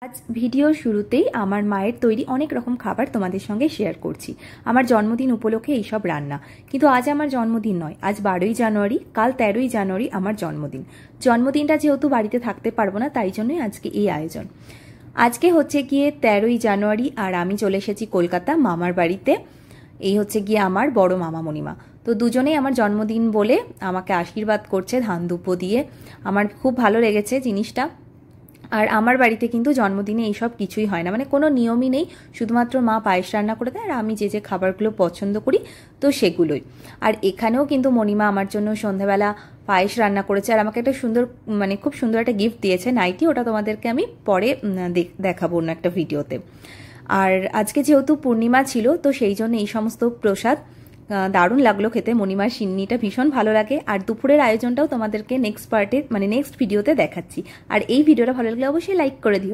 আজ ভিডিও শুরুতেই আমার মায়ের তৈরি অনেক রকম খাবার তোমাদের সঙ্গে শেয়ার করছি। আমার জন্মদিন উপলক্ষে এইসব রান্না। কিন্তু আজ আমার জন্মদিন নয়, আজ 12ই জানুয়ারি, কাল 13ই জানুয়ারি আমার জন্মদিন। জন্মদিনটা যেহেতু বাড়িতে থাকতে পারবো না, তাই জন্যই আজকে এই আয়োজন। আজকে হচ্ছে গিয়ে 13ই জানুয়ারি আর আমি চলে এসেছি কলকাতা মামার বাড়িতে। এই হচ্ছে গিয়ে আমার বড় মামা মণিমা। তো দুজনেই আমার জন্মদিন বলে আমাকে আশীর্বাদ করছে ধান দুব্বো দিয়ে। আমার খুব ভালো লেগেছে জিনিসটা। আর আমার বাড়িতে কিন্তু জন্মদিনে এইসব কিছুই হয় না, মানে কোনো নিয়মই নেই, শুধুমাত্র মা পায়েস রান্না করে দেয় আর আমি যে যে খাবারগুলো পছন্দ করি তো সেগুলোই। আর এখানেও কিন্তু মণিমা আমার জন্য সন্ধ্যাবেলা পায়েস রান্না করেছে আর আমাকে একটা সুন্দর, মানে খুব সুন্দর একটা গিফট দিয়েছে, নাইটি। ওটা তোমাদেরকে আমি পরে দেখাবো অন্য একটা ভিডিওতে। আর আজকে যেহেতু পূর্ণিমা ছিল, তো সেই জন্য এই সমস্ত প্রসাদ দারুণ লাগলো খেতে। মণিমার সিন্নিটা ভীষণ ভালো লাগে। আর দুপুরের আয়োজনটাও তোমাদেরকে নেক্সট পার্টে, মানে নেক্সট ভিডিওতে দেখাচ্ছি। আর এই ভিডিওটা ভালো লাগলে অবশ্যই লাইক করে দিও।